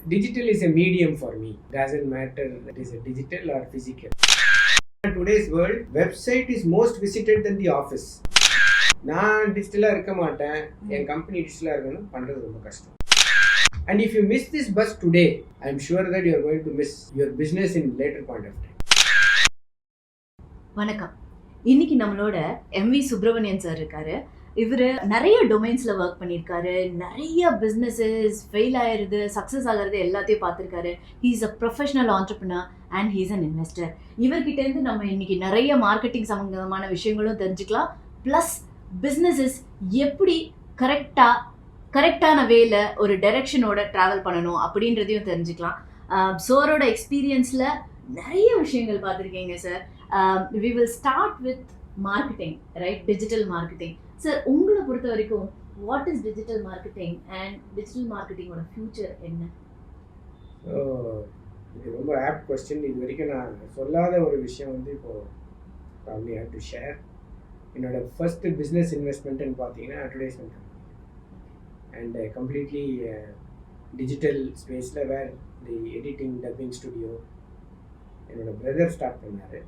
Digital is a medium for me. Doesn't matter it is a digital or physical. In today's world, website is most visited than the office. நான் டிஜிட்டலாக இருக்க மாட்டேன், என் company டிஜிட்டலாக இருக்கணும் பண்ணுறது ரொம்ப கஷ்டம். And if you miss this bus today, I'm sure that you are going to miss your business in later point of time. வணக்கம். இன்னைக்கு நம்மளோட எம்வி சுப்ரமணியன் சார் இருக்காரு. இவர் நிறைய டொமைன்ஸ்ல ஒர்க் பண்ணியிருக்காரு. நிறைய பிஸ்னஸஸ் ஃபெயில் ஆயிருது, சக்ஸஸ் ஆகிறது எல்லாத்தையும் பார்த்துருக்காரு. He is a professional entrepreneur and he is an investor. இவர்கிட்டேருந்து நம்ம இன்னைக்கு நிறைய மார்க்கெட்டிங் சம்பந்தமான விஷயங்களும் தெரிஞ்சுக்கலாம். ப்ளஸ் பிஸ்னஸஸ் எப்படி கரெக்டான வேல ஒரு டைரக்ஷனோட ட்ராவல் பண்ணணும் அப்படின்றதையும் தெரிஞ்சுக்கலாம். சாரோட எக்ஸ்பீரியன்ஸில் நிறைய விஷயங்கள் பார்த்துருக்கீங்க sir. We will start with marketing, right? Digital marketing. Sir, உங்களை பொறுத்த வரைக்கும் what is digital marketing and digital marketing ஓட future என்ன? இது ரொம்ப ஆப்ட் கொஸ்டின். இது வரைக்கும் நான் சொல்லாத ஒரு விஷயம் வந்து இப்போது probably I have to share. என்னோட ஃபர்ஸ்ட் பிஸ்னஸ் இன்வெஸ்ட்மெண்ட்டுன்னு பார்த்தீங்கன்னா advertisement company and completely digital ஸ்பேஸில் where the editing dubbing studio என்னோட பிரதர் ஸ்டார்ட் பண்ணார்.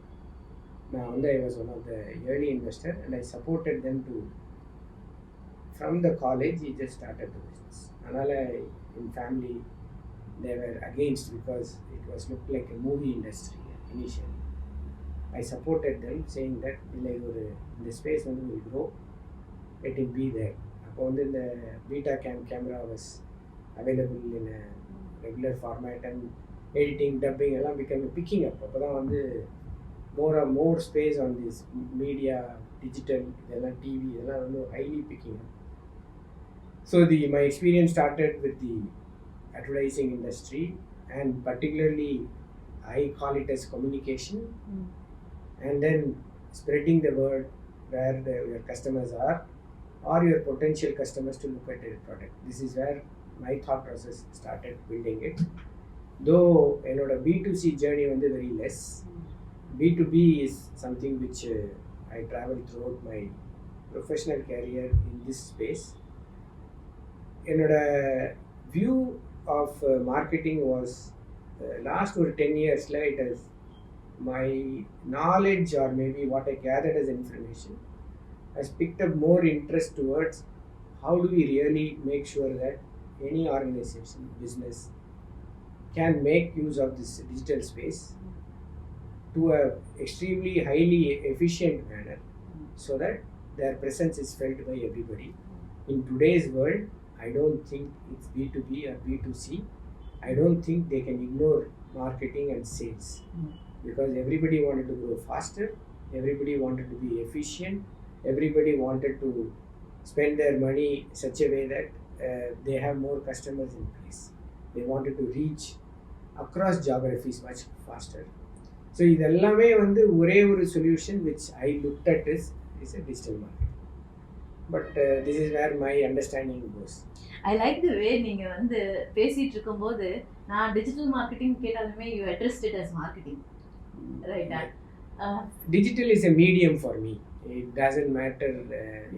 நான் வந்து I was one of the early investor and I supported them to from the college he just started the business. அதனால் in family they were against because it was looked like a movie industry initially. I supported them saying that இல்லை இது ஒரு இந்த space வந்து will grow, let it be there. அப்போ வந்து இந்த beta camera was available in a regular format and editing, dubbing எல்லாம் picking up. அப்போ தான் வந்து more space on this media, digital, இதெல்லாம் டிவி இதெல்லாம் வந்து highly picking up. So my experience started with the advertising industry and particularly I call it as communication and then spreading the word where your customers are or your potential customers to look at your product. This is where my thought process started building it. Though என்னோட B2C journey வந்து very less. B2B is something which I traveled throughout my professional career in this space. என்னோட view of marketing was last ஒரு 10 yearsல it has my knowledge or maybe what I gathered as information has picked up more interest towards how do we really make sure that any organization, business can make use of this digital space to a extremely highly efficient manner so that their presence is felt by everybody. In today's world, I don't think it's B2B or B2C. I don't think they can ignore marketing and sales because everybody wanted to grow faster, everybody wanted to be efficient, everybody wanted to spend their money such a way that they have more customers in place. They wanted to reach across geographies much faster. So இதெல்லாமே வந்து ஒரே ஒரு solution which I looked at is a digital marketing. But this is where my understanding goes. I like the way நீங்கள் வந்து பேசிட்டு இருக்கும்போது நான் digital marketing கேட்டாலுமே you addressed it as marketing, right? Digital is a medium for me. It doesn't matter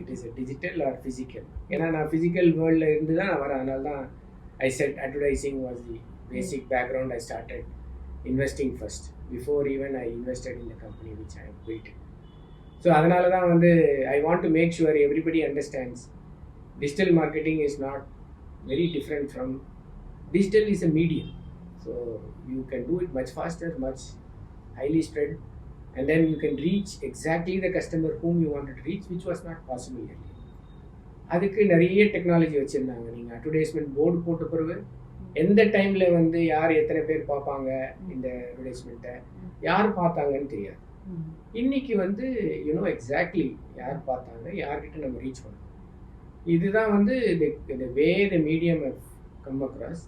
it is a digital or physical. ஏன்னா நான் physical வேர்ல்டில் இருந்து தான் நான் வரேன். அதனால தான் I said advertising was the basic background. I started investing first before even I invested in the company which I have built. So அதனால தான் வந்து I want to make sure everybody understands digital marketing is not very different from digital is a medium. So you can do it much faster, much highly spread and then you can reach exactly the customer whom you wanted to reach which was not possible earlier. அதுக்கு நிறைய technology வச்சுருந்தாங்க. நீங்கள் advertisement board போட்ட பிறகு எந்த டைமில் வந்து யார் எத்தனை பேர் பார்ப்பாங்க இந்த அட்வர்டைஸ்மெண்ட்டை யார் பார்த்தாங்கன்னு தெரியாது. இன்றைக்கி வந்து யூனோ எக்ஸாக்ட்லி யார் பார்த்தாங்க, யார்கிட்ட நம்ம ரீச் பண்ணணும். இதுதான் வந்து the way the medium have come across,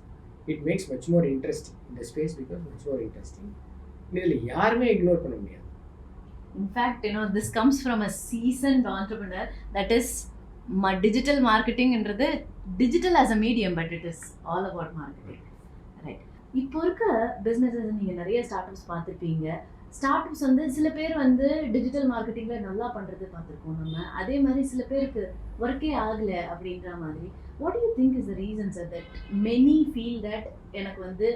it makes much more interesting. இந்த space because much more interesting. இதில் யாருமே இக்னோர் பண்ண முடியாது. In fact, this comes from a seasoned entrepreneur. That is digital marketing என்றது digital as a medium, but it is all about marketing, right? இப்போ இருக்க businesses நீங்கள் நிறைய ஸ்டார்ட் அப்ஸ் பார்த்துருப்பீங்க. ஸ்டார்ட் அப்ஸ் வந்து சில பேர் வந்து டிஜிட்டல் மார்க்கெட்டிங்ல நல்லா பண்றது பார்த்துருக்கோம் நம்ம. அதே மாதிரி சில பேருக்கு ஒர்க்கே ஆகல அப்படின்ற மாதிரி. What to you think is the reason sir that many feel that எனக்கு வந்து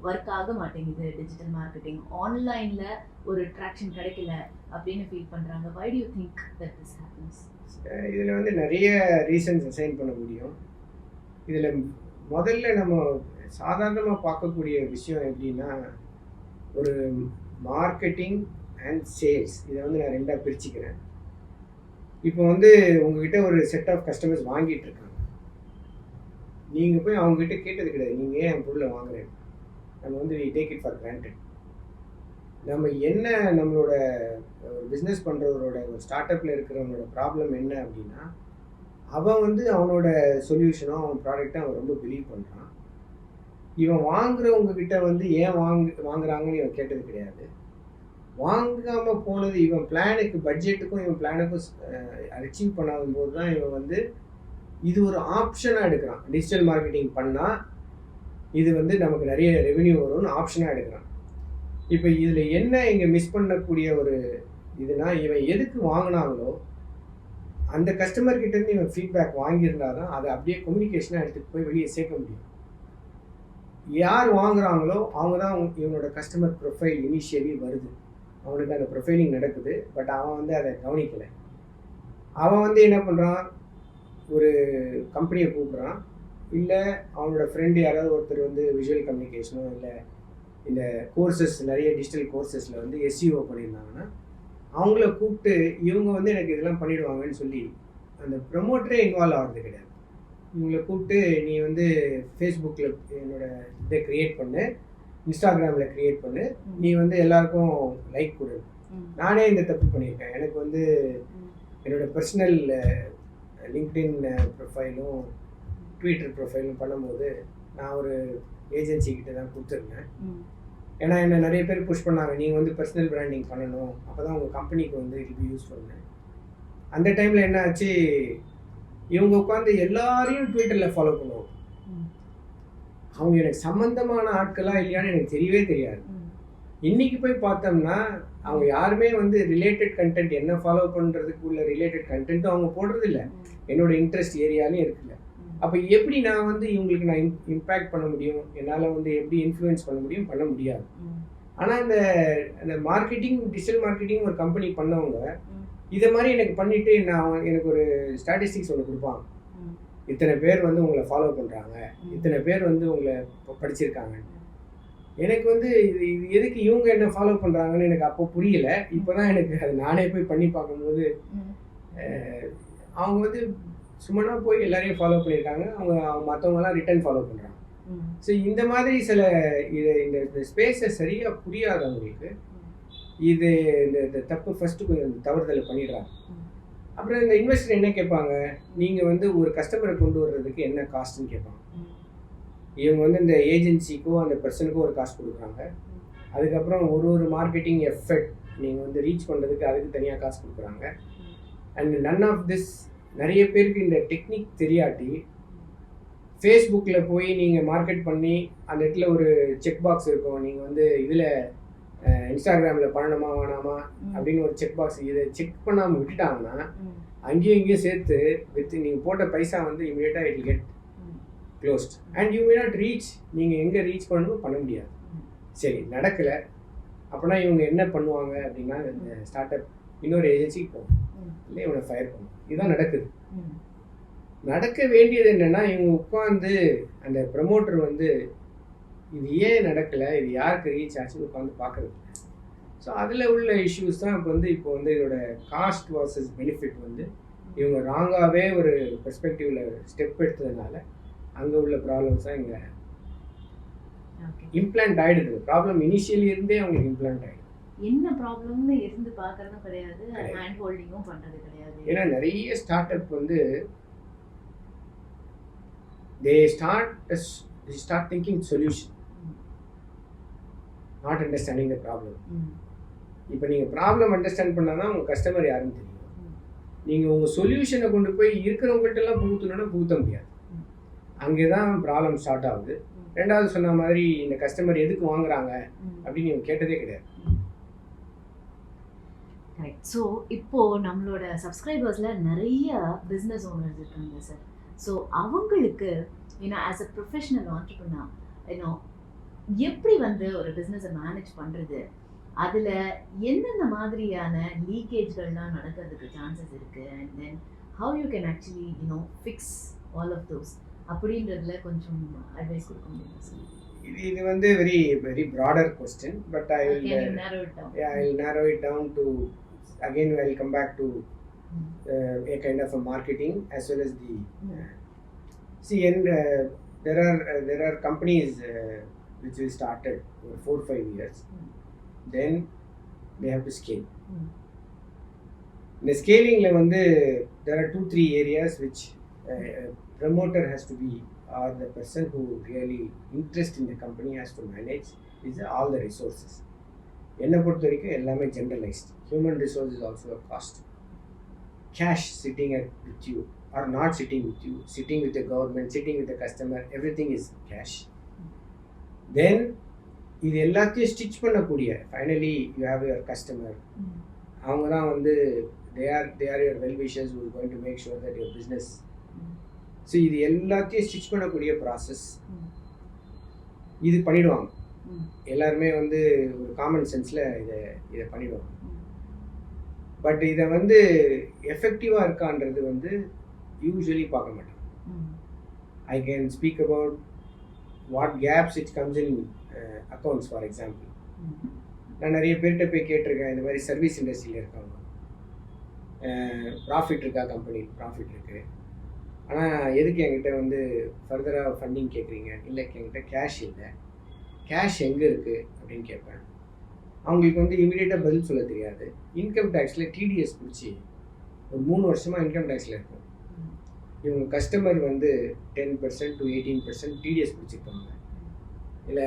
ஒர்க் ஆக மாட்டேங்குது டிஜிட்டல் மார்க்கெட்டிங், ஆன்லைன்ல ஒரு ட்ராக்ஷன் கிடைக்கல அப்படின்னு ஃபீல் பண்றாங்க. Why do you think that this happens? இதில் வந்து நிறைய ரீசன்ஸ் அசைன் பண்ண முடியும். இதில் முதல்ல நம்ம சாதாரணமாக பார்க்கக்கூடிய விஷயம் எப்படின்னா, ஒரு மார்க்கெட்டிங் அண்ட் சேல்ஸ் இதை வந்து நான் ரெண்டாக பிரிச்சுக்கிறேன். இப்போ வந்து உங்ககிட்ட ஒரு செட் ஆஃப் கஸ்டமர்ஸ் வாங்கிட்டு இருக்காங்க. நீங்கள் போய் அவங்ககிட்ட கேட்டது கிடையாது, நீங்கள் ஏன் என் பொருளை வாங்குறேன். நம்ம வந்து we take it for granted. நம்ம என்ன நம்மளோட பிஸ்னஸ் பண்ணுறவரோட ஒரு ஸ்டார்ட் அப்பில் இருக்கிறவனோட ப்ராப்ளம் என்ன அப்படின்னா, அவன் வந்து அவனோட சொல்யூஷனோ அவன் ப்ராடக்ட்டை அவன் ரொம்ப பிலீவ் பண்ணுறான். இவன் வாங்குறவங்க கிட்ட வந்து ஏன் வாங்குறாங்கன்னு இவன் கேட்டது கிடையாது. வாங்காமல் போனது இவன் பிளானுக்கு, பட்ஜெட்டுக்கும் இவன் பிளானுக்கும் அச்சீவ் பண்ணாத போது தான் இவன் வந்து இது ஒரு ஆப்ஷனாக எடுக்கிறான். டிஜிட்டல் மார்க்கெட்டிங் பண்ணால் இது வந்து நமக்கு நிறைய ரெவென்யூ வரும்னு ஆப்ஷனாக எடுக்கிறான். இப்போ இதில் என்ன இங்கே மிஸ் பண்ணக்கூடிய ஒரு இதுனா, இவன் எதுக்கு வாங்கினாங்களோ அந்த கஸ்டமர் கிட்டேருந்து இவன் ஃபீட்பேக் வாங்கியிருந்தா தான் அதை அப்படியே கம்யூனிகேஷனாக எடுத்துகிட்டு போய் வெளியே சேர்க்க முடியும். யார் வாங்குறாங்களோ அவங்க தான் இவனோட கஸ்டமர் ப்ரொஃபைல் இனிஷியலி வருது. அவனுக்கு அந்த ப்ரொஃபைலிங் நடக்குது. பட் அவன் வந்து அதை கவனிக்கலை. அவன் வந்து என்ன பண்ணுறான், ஒரு கம்பெனியை கூப்பிட்றான், இல்லை அவனோட ஃப்ரெண்டு யாராவது ஒருத்தர் வந்து விஷுவல் கம்யூனிகேஷனோ இல்லை இந்த கோர்சஸ் நிறைய டிஜிட்டல் கோர்சஸில் வந்து எஸ்இஓ பண்ணியிருந்தாங்கன்னா அவங்கள கூப்பிட்டு இவங்க வந்து எனக்கு இதெல்லாம் பண்ணிடுவாங்கன்னு சொல்லி அந்த ப்ரொமோட்டரே இன்வால்வ் ஆகிறது கிடையாது. இவங்களை கூப்பிட்டு நீ வந்து ஃபேஸ்புக்கில் என்னோட இதை க்ரியேட் பண்ணு, இன்ஸ்டாகிராமில் க்ரியேட் பண்ணு, நீ வந்து எல்லாருக்கும் லைக் கொடு. நானே இந்த தப்பு பண்ணியிருக்கேன். எனக்கு வந்து என்னோட பர்சனல் லிங்க்டின் ப்ரொஃபைலும் ட்விட்டர் ப்ரொஃபைலும் பண்ணும்போது நான் ஒரு ஏஜென்சிக்கிட்ட தான் கொடுத்துருந்தேன். ஏன்னா என்னை நிறைய பேர் புஷ் பண்ணாங்க, நீங்கள் வந்து பர்சனல் பிராண்டிங் பண்ணணும், அப்போ தான் உங்கள் கம்பெனிக்கு வந்து இது யூஸ்ஃபுல்னு. அந்த டைமில் என்ன ஆச்சு, இவங்க உட்காந்து எல்லாரையும் ட்விட்டரில் ஃபாலோ பண்ணுவாங்க. அவங்க எனக்கு சம்மந்தமான ஆட்களாக இல்லையான்னு எனக்கு தெரியவே தெரியாது. இன்றைக்கி போய் பார்த்தோம்னா அவங்க யாருமே வந்து ரிலேட்டட் கண்டென்ட், என்ன ஃபாலோ பண்ணுறதுக்கு உள்ள ரிலேட்டட் கண்டென்ட்டும் அவங்க போடுறது இல்லை, என்னோட இன்ட்ரெஸ்ட் ஏரியாலையும் இருக்குல்ல. அப்போ எப்படி நான் வந்து இவங்களுக்கு நான் இம்பேக்ட் பண்ண முடியும், என்னால் வந்து எப்படி இன்ஃப்ளூயன்ஸ் பண்ண முடியும், பண்ண முடியாது. ஆனால் இந்த மார்க்கெட்டிங், டிஜிட்டல் மார்க்கெட்டிங் ஒரு கம்பெனி பண்ணவங்க இதை மாதிரி எனக்கு பண்ணிவிட்டு எனக்கு ஒரு ஸ்டாட்டிஸ்டிக்ஸ் ஒன்று கொடுப்பாங்க. இத்தனை பேர் வந்து உங்களை ஃபாலோ பண்ணுறாங்க, இத்தனை பேர் வந்து உங்களை படிச்சிருக்காங்க. எனக்கு வந்து இது எதுக்கு இவங்க என்ன ஃபாலோ பண்ணுறாங்கன்னு எனக்கு அப்போ புரியலை. இப்போ தான் எனக்கு அது நானே போய் பண்ணி பார்க்கும்போது அவங்க வந்து சும்மா போய் எல்லாரையும் ஃபாலோ பண்ணியிருக்காங்க, அவங்க மற்றவங்கலாம் ரிட்டர்ன் ஃபாலோ பண்ணுறாங்க. ஸோ இந்த மாதிரி சில இந்த ஸ்பேஸை சரியாக புரியாதவங்களுக்கு இது இந்த தப்பு ஃபஸ்ட்டு கொஞ்சம் தவறுதலை பண்ணிடுறாங்க. அப்புறம் இந்த இன்வெஸ்டர் என்ன கேட்பாங்க, நீங்கள் வந்து ஒரு கஸ்டமரை கொண்டு வர்றதுக்கு என்ன காஸ்ட்டுன்னு கேட்பாங்க. இவங்க வந்து இந்த ஏஜென்சிக்கோ அந்த பர்சனுக்கோ ஒரு காஸ்ட் கொடுக்குறாங்க. அதுக்கப்புறம் ஒரு மார்க்கெட்டிங் எஃபெக்ட் நீங்கள் வந்து ரீச் பண்ணுறதுக்கு அதுக்கு தனியாக காசு கொடுக்குறாங்க. அண்ட் நன் ஆஃப் திஸ் நிறைய பேருக்கு இந்த டெக்னிக் தெரியாட்டி ஃபேஸ்புக்கில் போய் நீங்கள் மார்க்கெட் பண்ணி அந்த இடத்துல ஒரு செக் பாக்ஸ் இருக்கும், நீங்கள் வந்து இதில் இன்ஸ்டாகிராமில் பண்ணணுமா வேணாமா அப்படின்னு ஒரு செக் பாக்ஸ், இதை செக் பண்ணாமல் விட்டுட்டாங்கன்னா அங்கேயும் இங்கேயும் சேர்த்து நீங்கள் போட்ட பைசா வந்து இமீடியட்டாக it get closed and you may not reach. நீங்கள் எங்கே ரீச் பண்ணணுமோ பண்ண முடியாது. சரி, நடக்கலை அப்படின்னா இவங்க என்ன பண்ணுவாங்க அப்படின்னா இந்த ஸ்டார்ட் அப் இன்னொரு ஏஜென்சிக்கு போகும், இல்லை இவனை ஃபயர் பண்ணும். இதுதான் நடக்குது. நடக்க வேண்டியது என்னென்னா, இவங்க உட்காந்து அந்த ப்ரமோட்டர் வந்து இது ஏன் நடக்கலை, இது யாருக்கு ரீச் ஆச்சுன்னு உட்காந்து பார்க்குறது. ஸோ அதில் உள்ள இஷ்யூஸ் தான் இப்போ வந்து இதோட காஸ்ட் வர்சஸ் பெனிஃபிட் வந்து இவங்க ராங்காகவே ஒரு பெர்ஸ்பெக்டிவில் ஸ்டெப் எடுத்ததுனால அங்கே உள்ள ப்ராப்ளம்ஸ் தான் இங்கே இம்ப்ளான்ட் ஆகிடுது. ப்ராப்ளம் இனிஷியலி இருந்தே அவங்களுக்கு இம்ப்ளான்ட் ஆகிடுது. என்ன ப்ராப்ளம்னு இருந்து பார்க்கறதும் கிடையாது, ஹேண்ட் ஹோல்டிங்கும் பண்ணுறது கிடையாது. ஏன்னா நிறைய ஸ்டார்ட் அப் வந்து they start thinking solution, not understanding the problem. இப்போ நீங்கள் ப்ராப்ளம் அண்டர்ஸ்டாண்ட் பண்ணால் தான் உங்கள் கஸ்டமர் யாருன்னு தெரியும். நீங்கள் உங்கள் சொல்யூஷனை கொண்டு போய் இருக்கிறவங்கள்ட்டெல்லாம் புகுத்தணுன்னா புகுத்த முடியாது. அங்கே தான் ப்ராப்ளம் ஸ்டார்ட் ஆகுது. ரெண்டாவது சொன்ன மாதிரி இந்த கஸ்டமர் எதுக்கு வாங்குறாங்க அப்படின்னு நீங்கள் கேட்டதே கிடையாது. கரெக்ட். ஸோ இப்போ நம்மளோட சப்ஸ்கிரைபர்ஸில் நிறைய பிஸ்னஸ் ஓனர்ஸ் இருக்காங்க சார். ஸோ அவங்களுக்கு ஆஸ் அ ப்ரொஃபஷனல் ஆண்டர்ப்ரனர் எப்படி வந்து ஒரு பிஸ்னஸை மேனேஜ் பண்ணுறது, அதில் எந்தெந்த மாதிரியான லீக்கேஜ்கள்லாம் நடக்கிறதுக்கு சான்சஸ் இருக்குது, and then how you can actually fix all of those அப்படின்றதுல கொஞ்சம் அட்வைஸ் கொடுக்க முடியுமா சார்? இது வந்து very broader question, but I will narrow it down. Yeah, I will narrow it down to, again I will come back to a kind of a marketing as well as the see, and there are companies which we started for 4-5 years, then they have to scale. In the scaling la வந்து there are 2-3 areas which promoter has to be, or the person who really interest in the company has to manage, is all the resources. என்னை பொறுத்த வரைக்கும் எல்லாமே generalized. Human resource is also a cost. Cash sitting with you or not sitting with you, sitting with the government, sitting with the customer, everything is cash. Then இது எல்லாத்தையும் stitch பண்ணக்கூடிய, finally you have your customer. அவங்க தான் வந்து they are your well wishers who are going to make sure that your business. So இது எல்லாத்தையும் stitch பண்ணக்கூடிய process இது பண்ணிடுவாங்க. எல்லாருமே வந்து ஒரு காமன் சென்ஸில் இதை பண்ணிடுவாங்க. பட் இதை வந்து எஃபெக்டிவாக இருக்கான்றது வந்து யூஸ்வலி பார்க்க மாட்டாங்க. I can speak about what gaps it comes in accounts. For example, நான் நிறைய பேர்கிட்ட போய் கேட்டிருக்கேன், இந்த மாதிரி சர்வீஸ் இண்டஸ்ட்ரியில் இருக்காங்க, ப்ராஃபிட் இருக்கா, கம்பெனி ப்ராஃபிட் இருக்குது, ஆனால் எதுக்கு என்கிட்ட வந்து ஃபர்தராக ஃபண்டிங் கேட்குறீங்க? இல்லை, என்கிட்ட கேஷ் இல்லை. கேஷ் எங்கே இருக்குது அப்படின்னு கேட்பேன். அவங்களுக்கு வந்து இமீடியட்டாக பதில் சொல்ல தெரியாது. இன்கம் டேக்ஸில் டிடிஎஸ் பிடிச்சி ஒரு 3 வருஷமாக இன்கம் டேக்ஸில் இருக்கும். இவங்க கஸ்டமர் வந்து 10% to 18% டிடிஎஸ் பிடிச்சிருப்பாங்க, இல்லை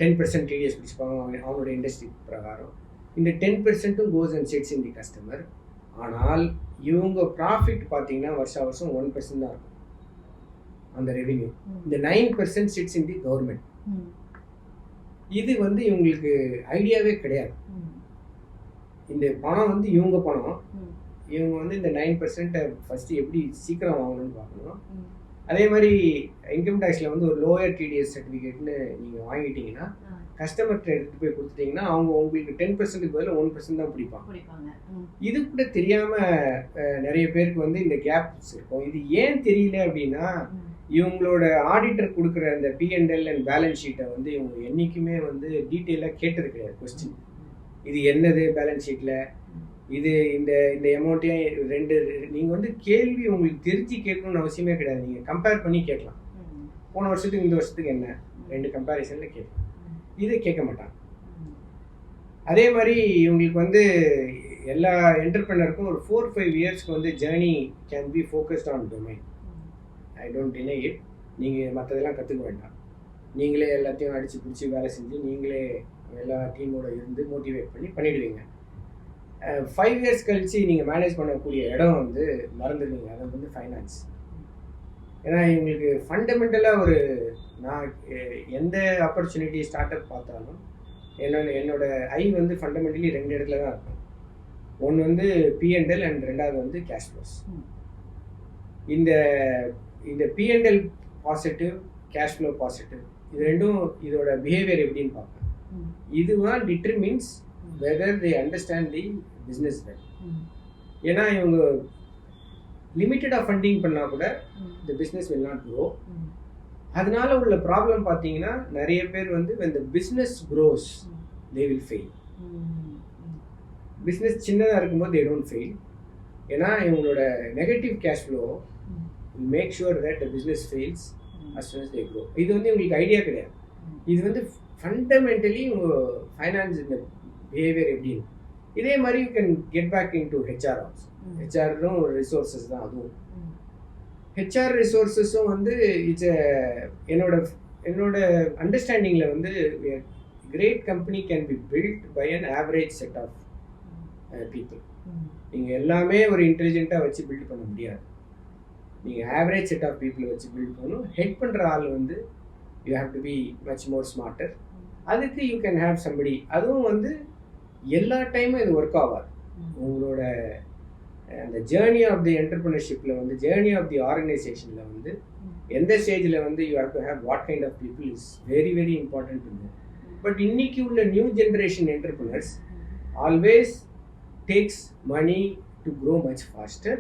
10% டிடிஎஸ் பிடிச்சிப்பாங்க அவங்களோட இண்டஸ்ட்ரி பிரகாரம். இந்த 10%ம் goes and sits in the customer. ஆனால் இவங்க ப்ராஃபிட் பார்த்தீங்கன்னா வருஷம் 1% தான் இருக்கும் அந்த ரெவென்யூ. இந்த 9% சிட்ஸ் இன் தி கவர்மெண்ட். இது வந்து இவங்களுக்கு ஐடியாவே கிடையாது. இந்த பணம் வந்து இவங்க பணம். இவங்க வந்து இந்த 9% ஃபஸ்ட்டு எப்படி சீக்கிரம் வாங்கணும்னு பார்க்கணும். அதே மாதிரி இன்கம் டேக்ஸில் வந்து ஒரு லோயர் டிடிஎஸ் சர்டிஃபிகேட்னு நீங்கள் வாங்கிட்டீங்கன்னா கஸ்டமர்கிட்ட எடுத்துகிட்டு போய் கொடுத்துட்டிங்கன்னா அவங்க உங்களுக்கு 10%க்கு பதில் 1% தான் பிடிப்பாங்க. இது கூட தெரியாமல் நிறைய பேருக்கு வந்து இந்த கேப்ஸ் இருக்கும். இது ஏன் தெரியல அப்படின்னா, இவங்களோட ஆடிட்டர் கொடுக்குற அந்த P&L அண்ட் பேலன்ஸ் ஷீட்டை வந்து இவங்க என்றைக்குமே வந்து டீட்டெயிலாக கேட்டது கிடையாது. கொஸ்டின், இது என்னது பேலன்ஸ் ஷீட்டில், இது இந்த இந்த அமௌண்ட்டையும் நீங்கள் வந்து கேள்வி உங்களுக்கு தெரிஞ்சு கேட்கணும்னு அவசியமே கிடையாது. நீங்கள் கம்பேர் பண்ணி கேட்கலாம். போன வருஷத்துக்கு இந்த வருஷத்துக்கு என்ன 2 கம்பேரிசனில் கேட்கலாம். இதை கேட்க மாட்டாங்க. அதே மாதிரி இவங்களுக்கு வந்து எல்லா என்டர்பிரனருக்கும் ஒரு 4-5 இயர்ஸ்க்கு வந்து journey can be focused on domain. I don't deny it. நீங்கள் மற்றதெல்லாம் கற்றுக்க வேண்டாம். நீங்களே எல்லாத்தையும் அடித்து பிடிச்சி வேலை செஞ்சு நீங்களே எல்லா டீமோட இருந்து மோட்டிவேட் பண்ணிவிடுவீங்க. 5 இயர்ஸ் கழித்து நீங்கள் மேனேஜ் பண்ணக்கூடிய இடம் வந்து மறந்துடுவீங்க. அது வந்து ஃபைனான்ஸ். ஏன்னா இவங்களுக்கு ஃபண்டமெண்டலாக ஒரு, நான் எந்த ஆப்பர்ச்சுனிட்டி ஸ்டார்ட் அப் பார்த்தாலும் என்னோட ஐ வந்து ஃபண்டமெண்டலி 2 இடத்துல தான் இருக்கும். ஒன்று வந்து P&L அண்ட் 2வது வந்து கேஷ் ஃப்ளோஸ். இந்த P&L positive, cash flow positive, இது ரெண்டும் இதோட பிஹேவியர் எப்படின்னு பார்ப்பேன். இதுதான் determines whether they understand the business well. ஏன்னா இவங்க லிமிட்டடாக ஃபண்டிங் பண்ணால் கூட the business will not grow. அதனால உள்ள ப்ராப்ளம் பார்த்தீங்கன்னா நிறைய பேர் வந்து when the business grows they will fail. Business சின்னதாக இருக்கும்போது they don't fail. ஏன்னா இவங்களோட negative cash flow will make sure that the business fails as soon as they grow. இது வந்து உங்களுக்கு ஐடியா கிடையாது. இது வந்து ஃபண்டமெண்டலி உங்கள் ஃபைனான்ஸ் இந்த பிஹேவியர் எப்படின்னு. இதே மாதிரி you can get back into HR also. ஹெச்ஆரும் ஒரு ரிசோர்ஸஸ் தான். அதுவும் ஹெச்ஆர் ரிசோர்ஸஸும் வந்து என்னோட அண்டர்ஸ்டாண்டிங்கில் வந்து great company can be built by an average set of people. நீங்கள் எல்லாமே ஒரு இன்டெலிஜென்ட்டாக வச்சு பில்ட் பண்ண முடியாது. நீங்கள் ஆவரேஜ் செட் ஆஃப் பீப்புளை வச்சு பில்ட் பண்ணணும். ஹெட் பண்ணுற ஆள் வந்து you have to be much more smarter. அதுக்கு யூ கேன் ஹேவ் சம்படி. அதுவும் வந்து எல்லா டைமும் இது ஒர்க் ஆகாது. உங்களோட அந்த ஜேர்னி ஆஃப் தி என்டர்பிரினர்ஷிப்பில் வந்து ஜேர்னி ஆஃப் தி ஆர்கனைசேஷனில் வந்து எந்த ஸ்டேஜில் வந்து you have to have what kind of people is very very important. But இன்னைக்கு உள்ள new generation entrepreneurs always takes money to grow much faster.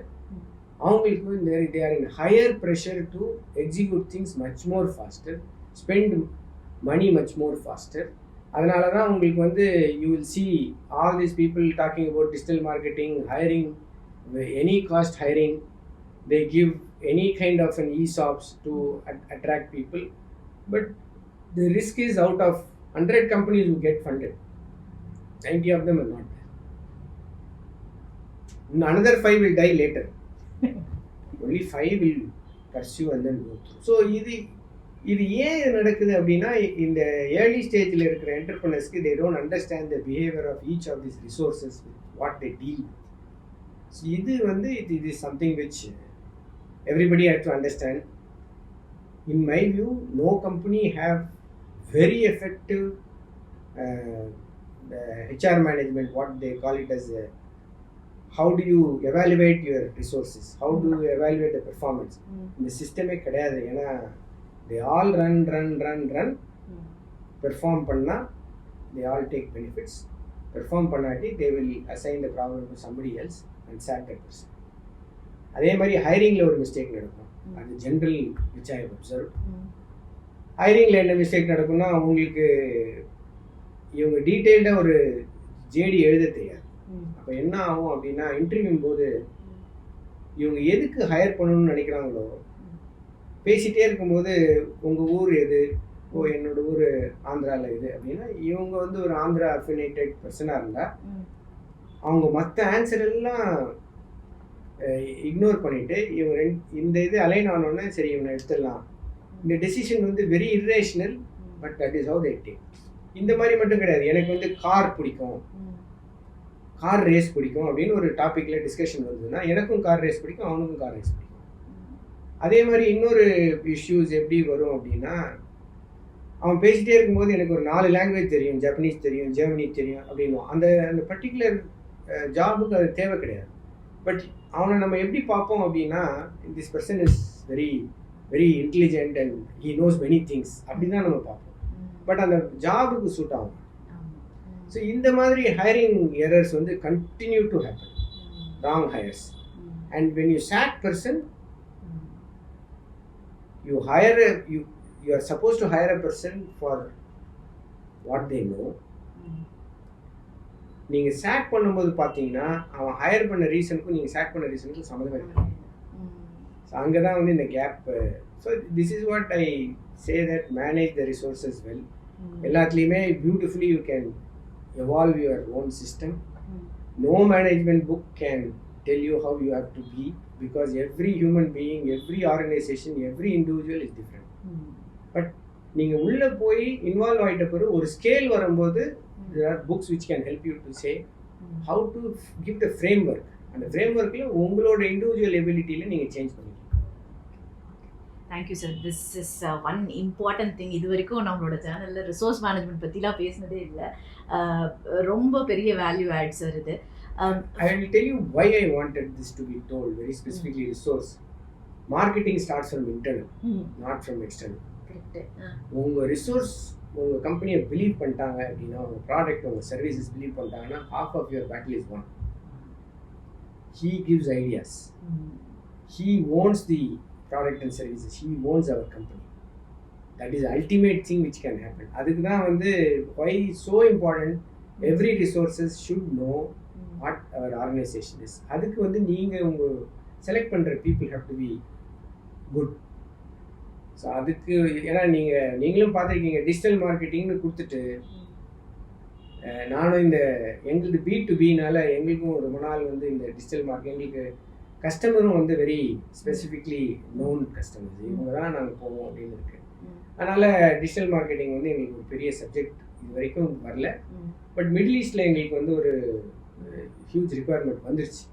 அவங்களுக்கு they are in higher pressure to execute things much more faster, spend money much more faster. அதனால தான் உங்களுக்கு வந்து you will see all these people talking about digital marketing, hiring, any cost hiring, they give any kind of an ESOPs to attract people, but the risk is out of 100 companies who get funded, 90 of them are not there. Another 5 will die later. Only 5 will pursue and then go through. So இது ஏன் நடக்குது அப்படின்னா இந்த early ஸ்டேஜில் இருக்கிற என்டர்பிரினர்ஸ்க்கு they don't understand the behavior of each of these resources, what they deal with. So இது வந்து it is something which everybody has to understand. In my view, no company have very effective HR management, what they call it as how do you evaluate your resources, how do you evaluate the performance. இந்த சிஸ்டமே கிடையாது. ஏன்னா they all run perform பண்ணா they all take benefits, perform பண்ணாட்டி they will assign the problem to somebody else and sack that person. அதே மாதிரி ஹைரிங்கில் ஒரு mistake நடக்கும். அது ஜென்ரல் விச் ஐ அப்சர்வ். ஹைரிங்கில் என்ன மிஸ்டேக் நடக்கும்னா உங்களுக்கு இவங்க டீட்டெயில்டாக ஒரு ஜேடி எழுத தெரியாது. அப்போ என்ன ஆகும் அப்படின்னா இன்டர்வியூம் போது இவங்க எதுக்கு ஹையர் பண்ணணும்னு நினைக்கிறாங்களோ பேசிகிட்டே இருக்கும்போது உங்கள் ஊர் எது, ஓ என்னோட ஊர் ஆந்திராவில் இது அப்படின்னா இவங்க வந்து ஒரு ஆந்திரா அஃபிலியேட்டட் பர்சனாக இருந்தால் அவங்க மற்ற ஆன்சர் எல்லாம் இக்னோர் பண்ணிவிட்டு இவங்க இந்த இது அலைன் ஆனோடனே சரி இவனை எடுத்துடலாம். இந்த டெசிஷன் வந்து very irrational, but that is how they take. இந்த மாதிரி மட்டும் கிடையாது. எனக்கு வந்து கார் பிடிக்கும், கார் ரேஸ் பிடிக்கும் அப்படின்னு ஒரு டாப்பிக்கில் டிஸ்கஷன் வந்ததுன்னா எனக்கும் கார் ரேஸ் பிடிக்கும், அவனுக்கும் கார் ரேஸ் பிடிக்கும். அதே மாதிரி இன்னொரு இஷ்யூஸ் எப்படி வரும் அப்படின்னா அவன் பேசிகிட்டே இருக்கும்போது எனக்கு ஒரு 4 லாங்குவேஜ் தெரியும், ஜப்பனீஸ் தெரியும், ஜெர்மனி தெரியும் அப்படின்னும். அந்த அந்த பர்டிகுலர் ஜாபுக்கு அது தேவை கிடையாது. பட் அவனை நம்ம எப்படி பார்ப்போம் அப்படின்னா this person is very very intelligent and he knows many things அப்படி தான் நம்ம பார்ப்போம். பட் அந்த ஜாபுக்கு சூட் ஆகும். ஸோ இந்த மாதிரி ஹைரிங் எரர்ஸ் வந்து continue to happen, wrong hires. And when you sack person, you hire you are supposed to hire a person for what they know. நீங்கள் சாக் பண்ணும்போது பார்த்தீங்கன்னா அவன் ஹையர் பண்ண ரீசனுக்கும் நீங்கள் சாக் பண்ண ரீசனுக்கும் சம்மந்தமே இல்லை. ஸோ அங்கே தான் வந்து இந்த gap. So this is what I say that manage the resources well. எல்லாத்துலேயுமே beautifully you can evolve your own system. No management book can tell you how you have to be, because every human being, every organization, every individual is different. But நீங்கள் உள்ளே போய் involve ஆகிட்ட பிறகு ஒரு scale வரும்போது there are books which can help you to say how to give the framework. அந்த ஃப்ரேம்ஒர்க்கில் உங்களோட individual எபிலிட்டியில் நீங்கள் change பண்ணிக்கலாம். Thank you sir. This is one important thing. இது வரைக்கும் நம்மளோட சேனலில் ரிசோர்ஸ் மேனேஜ்மெண்ட் பற்றிலாம் பேசினதே இல்லை. ரொம்ப பெரிய வேல்யூ ஆட் சார் இது. I will tell you why I wanted this to be told very specifically. Resource marketing starts from internal, not from external. உங்கள் ரிசோர்ஸ் உங்கள் கம்பெனியை பிலீவ் பண்ணிட்டாங்க அப்படின்னா, உங்கள் ப்ராடக்ட் உங்கள் சர்வீசஸ் பிலீவ் பண்ணிட்டாங்கன்னா half of your battle is won. He gives ideas. He owns the product and services. He owns our company. That is the ultimate thing which can happen. அதுக்கு தான் வந்து why so important every resources should know what our organization is. அதுக்கு வந்து நீங்கள் உங்கள் select பண்ணுற people have to be good. So அதுக்கு ஏன்னா நீங்களும் பார்த்துருக்கீங்க, டிஜிட்டல் மார்க்கெட்டிங்னு கொடுத்துட்டு நானும் இந்த எங்களுக்கு B2Bனால எங்களுக்கும் ரொம்ப நாள் வந்து இந்த டிஜிட்டல் மார்க்கெட் எங்களுக்கு கஸ்டமரும் வந்து வெரி ஸ்பெசிஃபிக்லி நோன் கஸ்டமர்ஸ், இவங்க தான் நாங்கள் போவோம் அப்படின்னு இருக்கு. அதனால் டிஜிட்டல் மார்க்கெட்டிங் வந்து எங்களுக்கு ஒரு பெரிய சப்ஜெக்ட் இது வரைக்கும் வரல. பட் மிடில் ஈஸ்டில் எங்களுக்கு வந்து ஒரு ஹியூஜ் ரிக்குவயர்மெண்ட் வந்துருச்சு.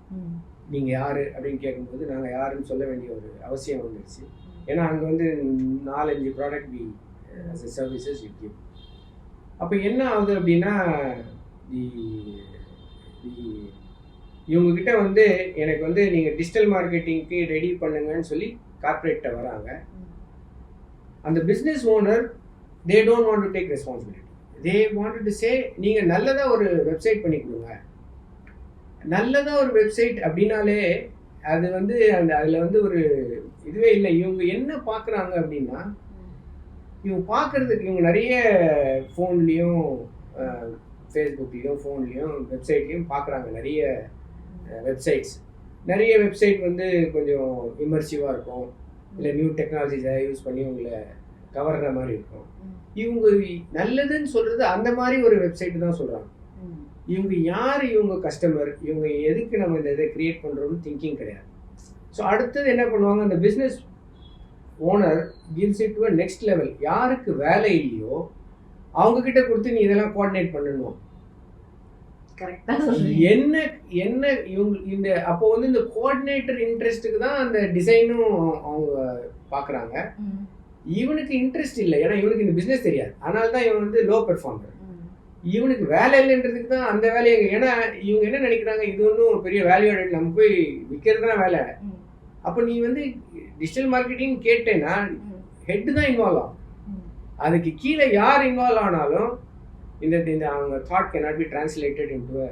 நீங்கள் யார் அப்படின்னு கேட்கும்போது நாங்கள் யாருன்னு சொல்ல வேண்டிய ஒரு அவசியம் வந்துருச்சு. ஏன்னா அங்கே வந்து 4-5 product we as a services you give. அப்போ என்ன ஆகுது அப்படின்னா தி இவங்ககிட்ட வந்து எனக்கு வந்து நீங்கள் டிஜிட்டல் மார்க்கெட்டிங்க்கு ரெடி பண்ணுங்கன்னு சொல்லி கார்ப்பரேட்டை வராங்க. அந்த business owner they don't want to take responsibility. They want to say நீங்கள் நல்லதாக ஒரு வெப்சைட் பண்ணி கொடுங்க. நல்லதாக ஒரு வெப்சைட் அப்படின்னாலே அது வந்து அதில் வந்து ஒரு இதுவே இல்லை. இவங்க என்ன பார்க்குறாங்க அப்படின்னா, இவங்க பார்க்குறதுக்கு இவங்க நிறைய ஃபோன்லேயும் ஃபேஸ்புக்லேயும் ஃபோன்லேயும் வெப்சைட்லேயும் பார்க்குறாங்க. நிறைய வெப்சைட் வந்து கொஞ்சம் இமர்சிவாக இருக்கும், இல்லை நியூ டெக்னாலஜிஸை யூஸ் பண்ணி உங்களை கவர்ற மாதிரி இருக்கும். இவங்க நல்லதுன்னு சொல்கிறது அந்த மாதிரி ஒரு வெப்சைட்டு தான் சொல்கிறாங்க. இவங்க யார், இவங்க கஸ்டமர், இவங்க எதுக்கு நம்ம இந்த இதை க்ரியேட் பண்ணுறோம்னு திங்கிங் கிடையாது. ஸோ அடுத்தது என்ன பண்ணுவாங்க, அந்த business owner gives it to a next level. யாருக்கு வேலை இல்லையோ அவங்கக்கிட்ட கொடுத்து நீ இதெல்லாம் கோஆர்டினேட் பண்ணணும். என்ன என்ன இவங்க இந்த அப்போ வந்து இந்த கோஆர்டினேட்டர் இன்ட்ரெஸ்ட்டுக்கு தான் அந்த டிசைனும் அவங்க பார்க்குறாங்க. இவனுக்கு இன்ட்ரெஸ்ட் இல்லை, ஏன்னா இவனுக்கு இந்த பிஸ்னஸ் தெரியாது. அதனால தான் இவன் வந்து லோ பெர்ஃபார்மர். இவனுக்கு வேலை இல்லைன்றதுக்கு தான் அந்த வேலையை. ஏன்னா இவங்க என்ன நினைக்கிறாங்க, இது ஒன்றும் பெரிய வேல்யூ ஆடட், நம்ம போய் விற்கிறது தான் வேலை. அப்போ நீ வந்து டிஜிட்டல் மார்க்கெட்டிங் கேட்டேன்னா ஹெட்டு தான் இன்வால்வ் ஆகும். அதுக்கு கீழே யார் இன்வால்வ் ஆனாலும் இந்த அவங்க thought cannot be translated into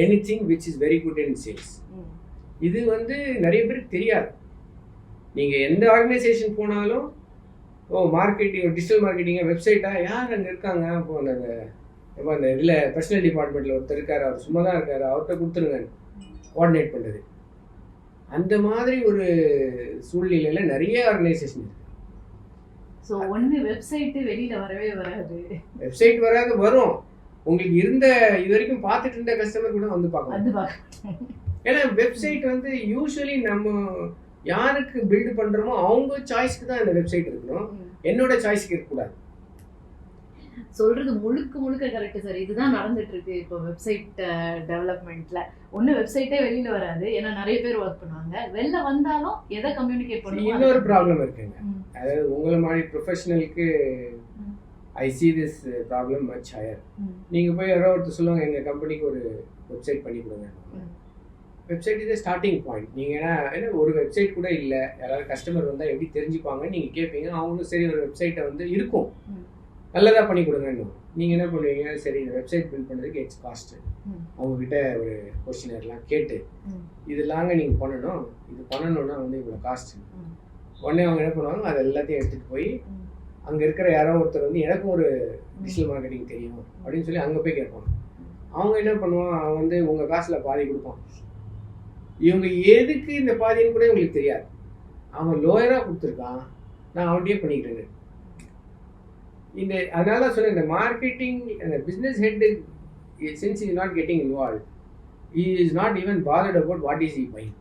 anything which is very good in sales. இது வந்து நிறைய பேருக்கு தெரியாது. நீங்கள் எந்த ஆர்கனைசேஷன் போனாலும் மார்க்கெட்டிங், டிஜிட்டல் மார்க்கெட்டிங் வெப்சைட்டா யார் அங்கே இருக்காங்க, இப்போ அந்த இதில் பர்சனல் டிபார்ட்மெண்ட்டில் ஒருத்தர் இருக்கார், அவர் சும்மா தான் இருக்கார், அவர்கிட்ட கொடுத்துருங்க கோஆர்டினேட் பண்ணுறது. அந்த மாதிரி ஒரு சூழ்நிலையில் நிறைய ஆர்கனைசேஷன் இருக்கு. ஸோ ஒன்று வெப்சைட்டு வெளியில் வரவே வராது. வெப்சைட் வராது, வரும். உங்களுக்கு இருந்த இது வரைக்கும் பார்த்துட்டு இருந்த கஸ்டமர் கூட வந்து பார்க்கலாம். ஏன்னா வெப்சைட் வந்து யூஸ்வலி நம்ம யாருக்கு பில்டு பண்ணுறோமோ அவங்க சாய்ஸ்க்கு தான் இந்த வெப்சைட் இருக்கணும், என்னோட சாய்ஸ்க்கு இருக்கக்கூடாது. சொல்றது முழுக்க கரெக்ட் சார். இதுதான் நடந்துட்டு இருக்கு இப்போ வெப்சைட் டெவலப்மெண்ட்ல. ஒன்று வெப்சைட்டே வெளியில வராது, ஏன்னா நிறைய பேர் ஒர்க் பண்ணுவாங்க. வெளில வந்தாலும் எதை கம்யூனிகேட் பண்ணுவோம். இன்னொரு ப்ராப்ளம் இருக்குங்க, அதாவது உங்களை மாதிரி ப்ரொஃபஷனலுக்கு I see this problem much higher. நீங்கள் போய் யாரோ ஒருத்தர் சொல்லுவாங்க எங்கள் கம்பெனிக்கு ஒரு வெப்சைட் பண்ணி கொடுங்க. Website is starting point. நீங்கள் ஏன்னா ஒரு வெப்சைட் கூட இல்லை, யாராவது கஸ்டமர் வந்தால் எப்படி தெரிஞ்சுப்பாங்கன்னு நீங்கள் கேட்பீங்க. அவங்களும் சரி ஒரு வெப்சைட்டை வந்து இருக்கும் நல்லதாக பண்ணி கொடுங்கன்னு. நீங்கள் என்ன பண்ணுவீங்க, சரி இந்த வெப்சைட் பில்ட் பண்ணுறதுக்கு எக்ஸ் காஸ்ட்டு, அவங்கக்கிட்ட ஒரு கொஸ்டினர்லாம் கேட்டு இதெல்லாங்க நீங்கள் பண்ணணும், இது பண்ணணுன்னா வந்து இவ்வளோ காஸ்ட்டு. உடனே அவங்க என்ன பண்ணுவாங்க, அதை எல்லாத்தையும் எடுத்துகிட்டு போய் அங்கே இருக்கிற யாரோ ஒருத்தர் வந்து எனக்கும் ஒரு டிஜிட்டல் மார்க்கெட்டிங் தெரியும் அப்படின்னு சொல்லி அங்கே போய் கேட்பாங்க. அவங்க என்ன பண்ணுவான், அவன் வந்து உங்கள் காசில் பாதி கொடுப்பான். இவங்க எதுக்கு இந்த பாதின்னு கூட இவங்களுக்கு தெரியாது. அவன் லோயராக கொடுத்துருக்கான், நான் அவன்கிட்டயே பண்ணிக்கிட்டேன். அதனால சொன்னேன், இந்த மார்க்கெட்டிங் அந்த business head since is not getting involve, he is not even bothered about what is he buying.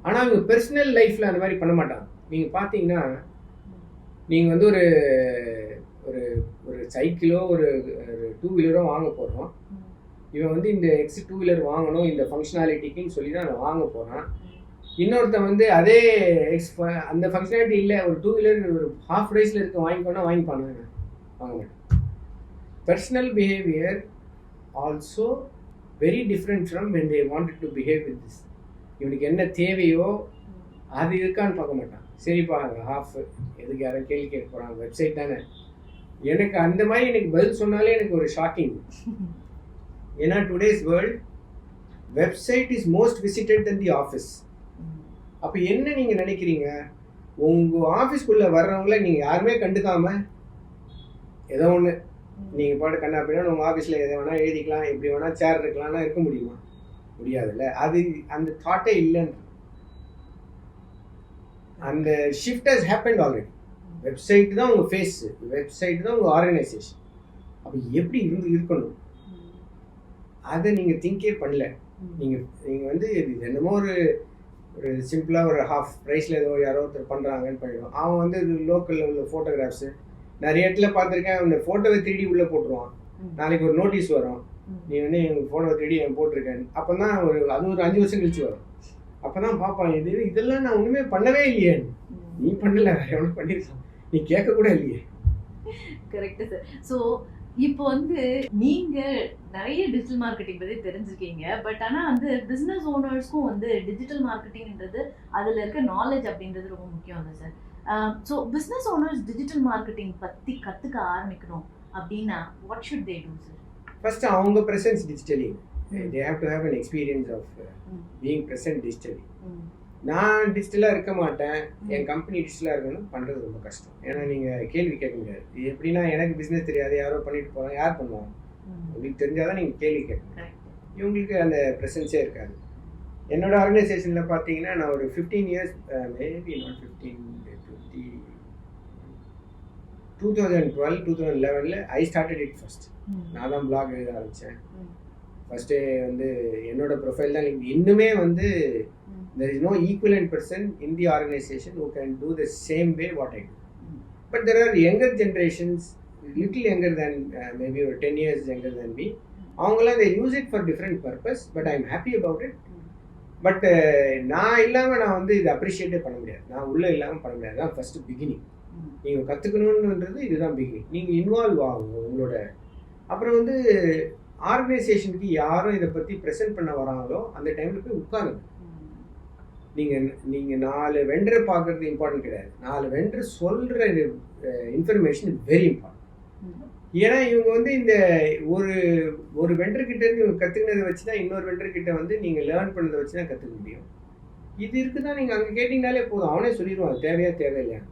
ஆனால் அவங்க பர்சனல் லைஃப்பில் அந்த மாதிரி பண்ண மாட்டாங்க. நீங்கள் பார்த்தீங்கன்னா நீங்கள் வந்து ஒரு ஒரு ஒரு சைக்கிளோ ஒரு 2 வீலரோ வாங்க போகிறோம். இவன் வந்து இந்த எக்ஸ் 2 வீலர் வாங்கணும் இந்த ஃபங்க்ஷனாலிட்டிக்குன்னு சொல்லி தான் அவன் வாங்க போகிறான். இன்னொருத்தன் வந்து அதே அந்த ஃபங்க்ஷனாலிட்டி இல்லை, ஒரு 2 வீலர் ஒரு ஹாஃப் ப்ரைஸில் இருக்க வாங்கிக்கோன்னா வாங்கிப்பானு, வாங்க மாட்டேன். Personal behaviour also very different from when they wanted to behave with this. இவனுக்கு என்ன தேவையோ அது இருக்கான்னு பார்க்க மாட்டான். சரிப்பா ஹாஃப் எதுக்கு யாரும் கேள்வி கேட்க போகிறாங்க, வெப்சைட் தானே. எனக்கு அந்த மாதிரி எனக்கு பதில் சொன்னாலே எனக்கு ஒரு ஷாக்கிங். ஏன்னா today's world website is most visited than the office. அப்போ என்ன நீங்கள் நினைக்கிறீங்க, உங்கள் ஆஃபீஸ்க்குள்ளே வர்றவங்கள நீங்கள் யாருமே கண்டுக்காமல் ஏதோ ஒன்று நீங்கள் பாட்டு கண்ணா அப்படின்னா உங்கள் ஆஃபீஸில் எதை வேணால் எழுதிக்கலாம், எப்படி வேணால் சேர் இருக்கலாம்னா இருக்க முடியுமா? முடியாதுல்ல. அது அந்த தாட்டே இல்லைன்னு. அந்த shift has happened already. Website தான் உங்கள் ஃபேஸ், வெப்சைட் தான் உங்கள் ஆர்கனைசேஷன். அப்போ எப்படி இருக்கணும் அதை நீங்கள் திங்கே பண்ணல. நீங்கள் வந்து இது என்னமோ ஒரு சிம்பிளாக ஒரு ஹாஃப் ப்ரைஸில் ஏதோ யாரோ ஒருத்தர் பண்ணுறாங்கன்னு பண்ணிடுவான். அவன் வந்து லோக்கலில் உள்ள ஃபோட்டோகிராஃப்ஸு நிறைய இடத்துல பார்த்துருக்கேன். அந்த ஃபோட்டோவை 3D உள்ளே போட்டுருவான். நாளைக்கு ஒரு நோட்டீஸ் வரும், நீ வந்து எங்கள் ஃபோட்டோவை 3D போட்டிருக்கேன். அப்போ தான் அது ஒரு 5 வருஷம் கழிச்சு வரும். அப்போ தான் பார்ப்பான், இதெல்லாம் நான் ஒன்றுமே பண்ணவே இல்லையே. நீ பண்ணல, வேற எவ்வளோ பண்ணியிருக்கான், நீ கேட்க கூட இல்லையே. Correct sir. ஸோ இப்போ வந்து நீங்க நிறைய டிஜிட்டல் மார்க்கெட்டிங் பத்தி தெரிஞ்சிருக்கீங்க. பட் ஆனா வந்து பிசினஸ் ஓனர்ஸ்க்கும் வந்து டிஜிட்டல் மார்க்கெட்டிங்ன்றது அதுல இருக்க நாலேஜ் அப்படின்றது ரொம்ப முக்கியம் இல்ல sir? So business owners digital marketing பத்தி கத்துக்க ஆரம்பிக்கணும் அப்படின்னா what should they do sir? First அவங்க presence digitally. They have to have an experience of being present digitally. நான் டிஜிட்டலாக இருக்க மாட்டேன், என் கம்பெனி டிஜிட்டலாக இருக்கணும் பண்ணுறது ரொம்ப கஷ்டம். ஏன்னா நீங்கள் கேள்வி கேட்க முடியாது. இது எப்படின்னா எனக்கு பிஸ்னஸ் தெரியாது, யாரோ பண்ணிட்டு போகிறோம், யார் பண்ணுவாங்க? உங்களுக்கு தெரிஞ்சால் தான் நீங்கள் கேள்வி கேட்கணும். இவங்களுக்கு அந்த ப்ரெசன்ஸே இருக்காது. என்னோட ஆர்கனைசேஷனில் பார்த்தீங்கன்னா நான் ஒரு 15 years, maybe not 15, 2012, 2011 I started it first. நான் தான் பிளாக் எழுத ஆரம்பித்தேன். ஃபஸ்ட்டு வந்து என்னோட ப்ரொஃபைல் தான் இன்னுமே வந்து there is no equivalent person in the organization who can do the same way what I do. But there are younger generations, little younger than maybe 10 years younger than me. அவங்களாம் they use it for different purpose, but I am happy about it. But நான் இல்லாமல் நான் வந்து இதை அப்ரிஷியேட்டே பண்ண முடியாது, நான் உள்ளே இல்லாமல் பண்ண முடியாது. தான் ஃபஸ்ட்டு பிகினிங். நீங்கள் கற்றுக்கணுன்றது இதுதான் பிகினிங். நீங்கள் இன்வால்வ் ஆகுங்க உங்களோட. அப்புறம் வந்து ஆர்கனைசேஷனுக்கு யாரும் இதை பற்றி ப்ரெசென்ட் பண்ண வராங்களோ அந்த டைமில் போய் உட்காருங்க. நீங்கள் 4 வெண்டரை பார்க்குறது இம்பார்ட்டன்ட் கிடையாது. 4 வெண்டர் சொல்கிற இன்ஃபர்மேஷன் வெரி இம்பார்ட்டன்ட். ஏன்னா இவங்க வந்து இந்த ஒரு வெண்டர்கிட்ட இருந்து இவங்க கற்றுக்கினதை வச்சு தான் இன்னொரு வெண்டர்கிட்ட வந்து நீங்கள் லேர்ன் பண்ணதை வச்சு தான் கற்றுக்க முடியும். இது இருக்குதான் நீங்கள் அங்கே கேட்டிங்கனாலே போதும், அவனே சொல்லிடுவான் அது தேவையா தேவையில்லையா.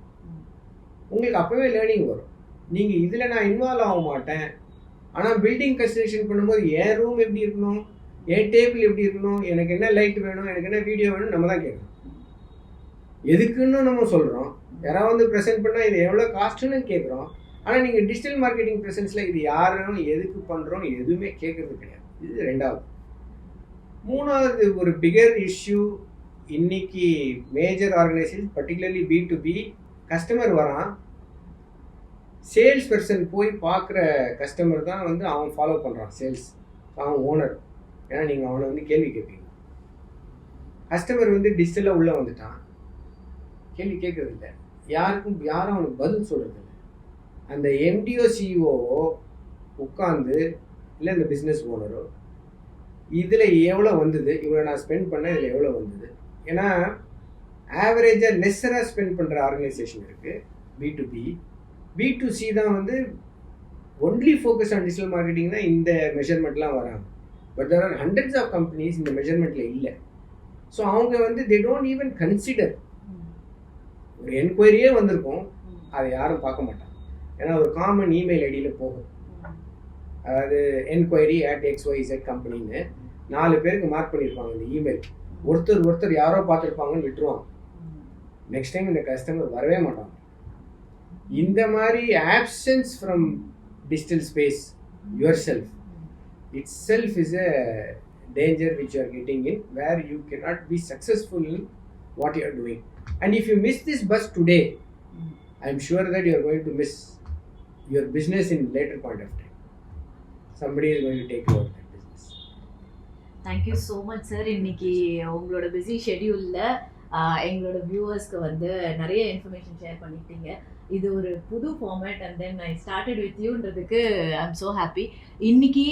உங்களுக்கு அப்போவே லேர்னிங் வரும். நீங்கள் இதில் நான் இன்வால்வ் ஆக மாட்டேன், ஆனால் பில்டிங் கன்ஸ்ட்ரக்ஷன் பண்ணும்போது என் ரூம் எப்படி இருக்கணும், என் டேபிள் எப்படி இருக்கணும், எனக்கு என்ன லைட் வேணும், எனக்கு என்ன வீடியோ வேணும் நம்ம தான் கேட்கணும். எதுக்குன்னு நம்ம சொல்கிறோம், யாராவது வந்து ப்ரெசென்ட் பண்ணால் இது எவ்வளோ காஸ்ட்டுன்னு கேட்குறோம். ஆனால் நீங்கள் டிஜிட்டல் மார்க்கெட்டிங் ப்ரெசன்ஸில் இது யாரும் எதுக்கு பண்ணுறோம் எதுவுமே கேட்குறது கிடையாது. இது 2வது. 3வது ஒரு பிகர் இஷ்யூ இன்னைக்கு major organisation particularly B2B customer வரான், சேல்ஸ் பர்சன் போய் பார்க்குற கஸ்டமர் தான் வந்து அவன் ஃபாலோ பண்ணுறான், சேல்ஸ் அவன் ஓனர். ஏன்னா நீங்கள் அவனை வந்து கேள்வி கேட்பீங்க. கஸ்டமர் வந்து டிஜிட்டலாக உள்ளே வந்துட்டான், கேள்வி கேட்கறது இல்லை, யாரும் அவனுக்கு பதில் சொல்கிறது இல்லை. அந்த எம்டிஓ சிஇஓவோ உட்காந்து இல்லை இந்த பிஸ்னஸ் ஓனரோ இதில் எவ்வளோ வந்தது, இவ்வளோ நான் ஸ்பெண்ட் பண்ணேன், இதில் எவ்வளோ வந்தது. ஏன்னா ஆவரேஜாக லெஸ்ஸராக ஸ்பெண்ட் பண்ணுற ஆர்கனைசேஷன் இருக்குது B2B. B2C தான் வந்து only focus on digital marketing தான் இந்த மெஷர்மெண்ட்லாம் வராங்க. But there are hundreds of companies இந்த மெஷர்மெண்ட்டில் இல்லை. ஸோ அவங்க வந்து தே டோன்ட் ஈவன் கன்சிடர். ஒரு என்கொயரியே வந்திருக்கும், அதை யாரும் பார்க்க மாட்டாங்க. ஏன்னா ஒரு காமன் இமெயில் ஐடியில் போகும், அதாவது enquiry@xyz கம்பெனின்னு 4 பேருக்கு மார்க் பண்ணியிருப்பாங்க இந்த இமெயில். ஒருத்தர் யாரோ பார்த்துருப்பாங்கன்னு விட்டுருவாங்க. நெக்ஸ்ட் டைம் இந்த கஸ்டமர் வரவே மாட்டாங்க. இந்த மாதிரி options from digital space yourself itself is a danger which you are getting in, where you cannot be successful in what you are doing. And if you miss this bus today, I am sure that you are going to miss your business in later point of time. Somebody is going to take over that business. Thank you so much sir. இன்னைக்கு உங்களோட busy ஷெட்யூல்ல எங்களோட வியூவர்ஸ்க்கு வந்து நிறைய information share பண்ணிட்டீங்க. இது ஒரு புது format and then I started with யூன்றதுக்கு ஐ எம் ஸோ ஹாப்பி. இன்னைக்கு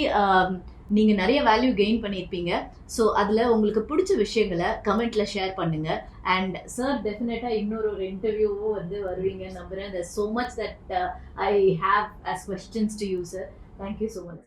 நீங்கள் நிறைய வேல்யூ கெயின் பண்ணியிருப்பீங்க. ஸோ அதில் உங்களுக்கு பிடிச்ச விஷயங்களை கமெண்ட்டில் ஷேர் பண்ணுங்கள். அண்ட் சார் டெஃபினட்டாக இன்னொரு இன்டர்வியூவும் வந்து வருவீங்கன்னு நம்புகிறேன். there's so much that I have as questions to you sir. Thank you so much.